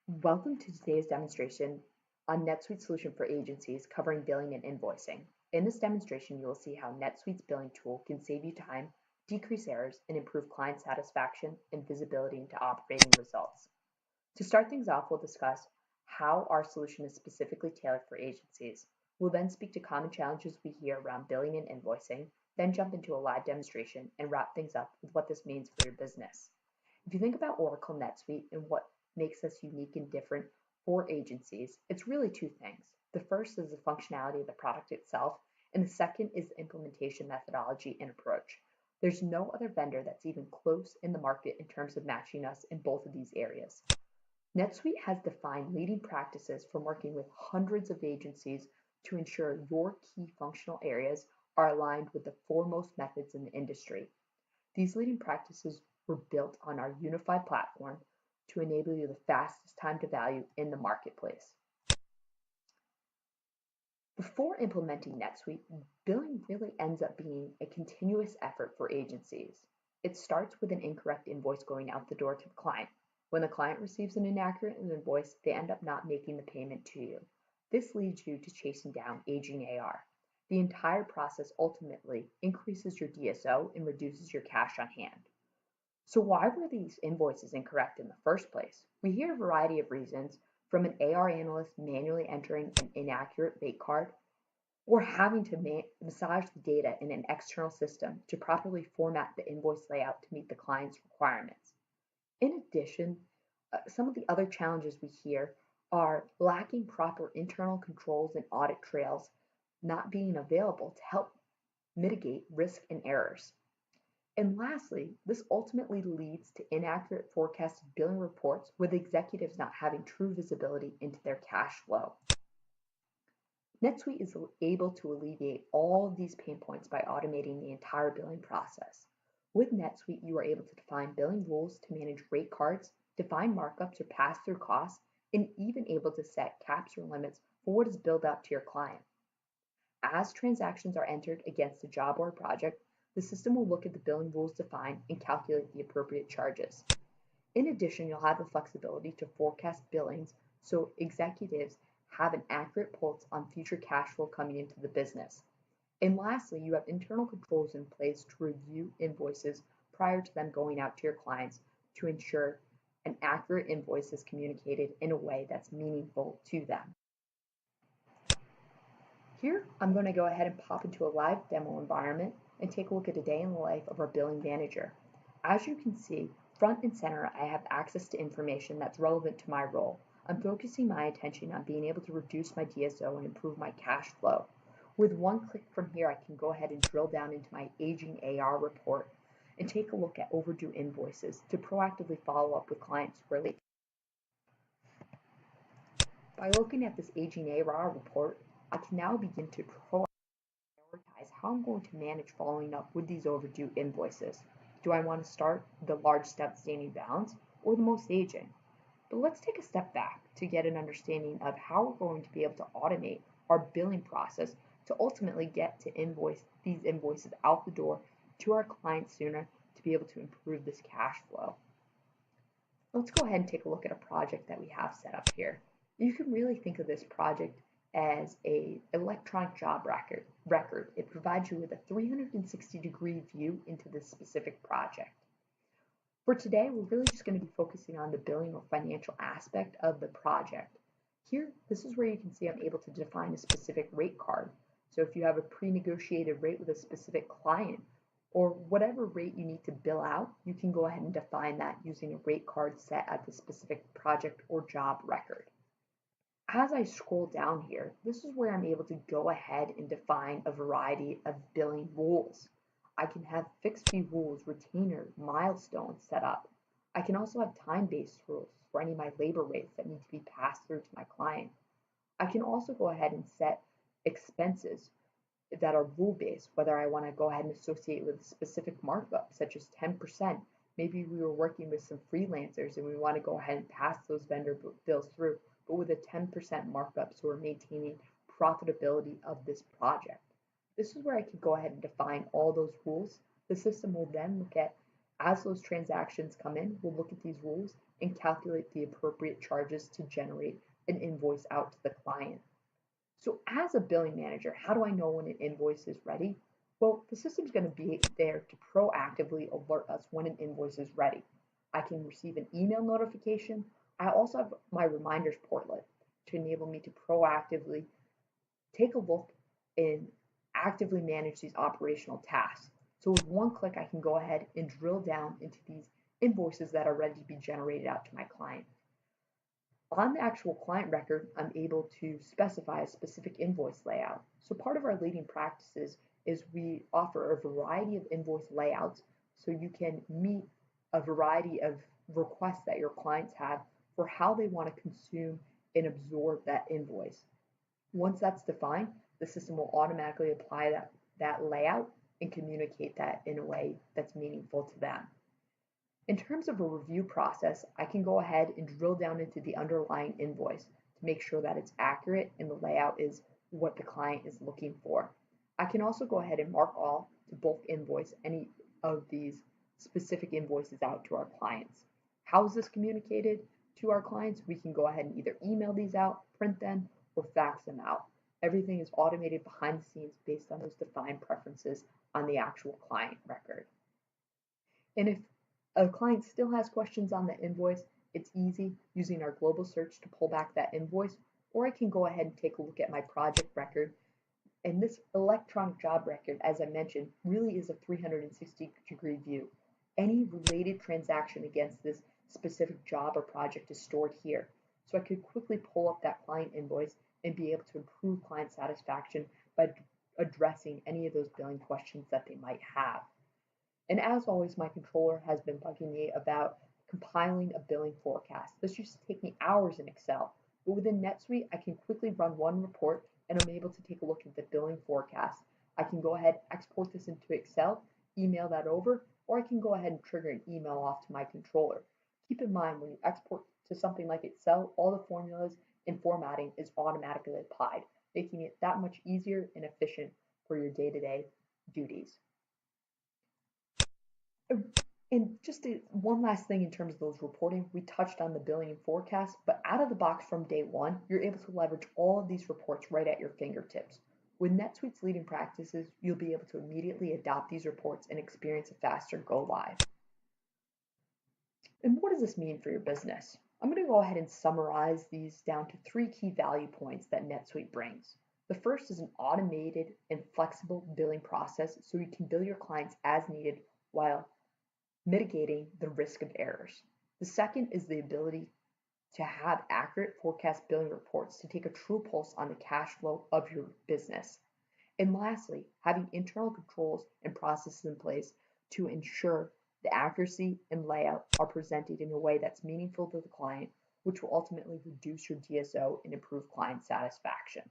Welcome to today's demonstration on NetSuite solution for agencies covering billing and invoicing. In this demonstration, you will see how NetSuite's billing tool can save you time, decrease errors, and improve client satisfaction and visibility into operating results. To start things off, we'll discuss how our solution is specifically tailored for agencies. We'll then speak to common challenges we hear around billing and invoicing, then jump into a live demonstration and wrap things up with what this means for your business. If you think about Oracle NetSuite and what makes us unique and different for agencies, it's really two things. The first is the functionality of the product itself, and the second is the implementation methodology and approach. There's no other vendor that's even close in the market in terms of matching us in both of these areas. NetSuite has defined leading practices from working with hundreds of agencies to ensure your key functional areas are aligned with the foremost methods in the industry. These leading practices were built on our unified platform to enable you the fastest time to value in the marketplace. Before implementing NetSuite, billing really ends up being a continuous effort for agencies. It starts with an incorrect invoice going out the door to the client. When the client receives an inaccurate invoice, they end up not making the payment to you. This leads you to chasing down aging AR. The entire process ultimately increases your DSO and reduces your cash on hand. So why were these invoices incorrect in the first place? We hear a variety of reasons, from an AR analyst manually entering an inaccurate rate card or having to massage the data in an external system to properly format the invoice layout to meet the client's requirements. In addition, some of the other challenges we hear are lacking proper internal controls and audit trails not being available to help mitigate risk and errors. And lastly, this ultimately leads to inaccurate forecasted billing reports with executives not having true visibility into their cash flow. NetSuite is able to alleviate all of these pain points by automating the entire billing process. With NetSuite, you are able to define billing rules to manage rate cards, define markups or pass-through costs, and even able to set caps or limits for what is billed out to your client. As transactions are entered against a job or a project, the system will look at the billing rules defined and calculate the appropriate charges. In addition, you'll have the flexibility to forecast billings so executives have an accurate pulse on future cash flow coming into the business. And lastly, you have internal controls in place to review invoices prior to them going out to your clients to ensure an accurate invoice is communicated in a way that's meaningful to them. Here, I'm going to go ahead and pop into a live demo environment and take a look at a day in the life of our billing manager. As you can see, front and center, I have access to information that's relevant to my role. I'm focusing my attention on being able to reduce my DSO and improve my cash flow. With one click from here, I can go ahead and drill down into my aging AR report and take a look at overdue invoices to proactively follow up with clients who are late. By looking at this aging AR report, I can now begin to prioritize how I'm going to manage following up with these overdue invoices. Do I want to start the large outstanding balance or the most aging? But let's take a step back to get an understanding of how we're going to be able to automate our billing process to ultimately get to these invoices out the door to our clients sooner to be able to improve this cash flow. Let's go ahead and take a look at a project that we have set up here. You can really think of this project as an electronic job record. It provides you with a 360-degree view into this specific project. For today, we're really just going to be focusing on the billing or financial aspect of the project. Here, this is where you can see I'm able to define a specific rate card. So if you have a pre-negotiated rate with a specific client or whatever rate you need to bill out, you can go ahead and define that using a rate card set at the specific project or job record. As I scroll down here, this is where I'm able to go ahead and define a variety of billing rules. I can have fixed fee rules, retainer, milestones set up. I can also have time-based rules for any of my labor rates that need to be passed through to my client. I can also go ahead and set expenses that are rule-based, whether I want to go ahead and associate with a specific markup, such as 10%. Maybe we were working with some freelancers and we want to go ahead and pass those vendor bills through, but with a 10% markup, so we're maintaining profitability of this project. This is where I can go ahead and define all those rules. The system will then look at, as those transactions come in, we'll look at these rules and calculate the appropriate charges to generate an invoice out to the client. So as a billing manager, how do I know when an invoice is ready? Well, the system's going to be there to proactively alert us when an invoice is ready. I can receive an email notification. I also have my reminders portlet to enable me to proactively take a look and actively manage these operational tasks. So with one click, I can go ahead and drill down into these invoices that are ready to be generated out to my client. On the actual client record, I'm able to specify a specific invoice layout. So part of our leading practices is we offer a variety of invoice layouts so you can meet a variety of requests that your clients have for how they want to consume and absorb that invoice. Once that's defined, the system will automatically apply that layout and communicate that in a way that's meaningful to them. In terms of a review process, I can go ahead and drill down into the underlying invoice to make sure that it's accurate and the layout is what the client is looking for. I can also go ahead and mark all to bulk invoice any of these specific invoices out to our clients. How is this communicated to our clients? We can go ahead and either email these out, print them, or fax them out. Everything is automated behind the scenes based on those defined preferences on the actual client record. And if a client still has questions on the invoice, it's easy using our global search to pull back that invoice, or I can go ahead and take a look at my project record. And this electronic job record, as I mentioned, really is a 360-degree view. Any related transaction against this specific job or project is stored here. So I could quickly pull up that client invoice and be able to improve client satisfaction by addressing any of those billing questions that they might have. And as always, my controller has been bugging me about compiling a billing forecast. This used to take me hours in Excel, but within NetSuite, I can quickly run one report and I'm able to take a look at the billing forecast. I can go ahead, export this into Excel, email that over, or I can go ahead and trigger an email off to my controller. Keep in mind, when you export to something like Excel, all the formulas and formatting is automatically applied, making it that much easier and efficient for your day-to-day duties. And just one last thing in terms of those reporting, we touched on the billing and forecast, but out of the box from day one, you're able to leverage all of these reports right at your fingertips. With NetSuite's leading practices, you'll be able to immediately adopt these reports and experience a faster go live. And what does this mean for your business? I'm going to go ahead and summarize these down to 3 key value points that NetSuite brings. The first is an automated and flexible billing process so you can bill your clients as needed while mitigating the risk of errors. The second is the ability to have accurate forecast billing reports to take a true pulse on the cash flow of your business. And lastly, having internal controls and processes in place to ensure the accuracy and layout are presented in a way that's meaningful to the client, which will ultimately reduce your DSO and improve client satisfaction.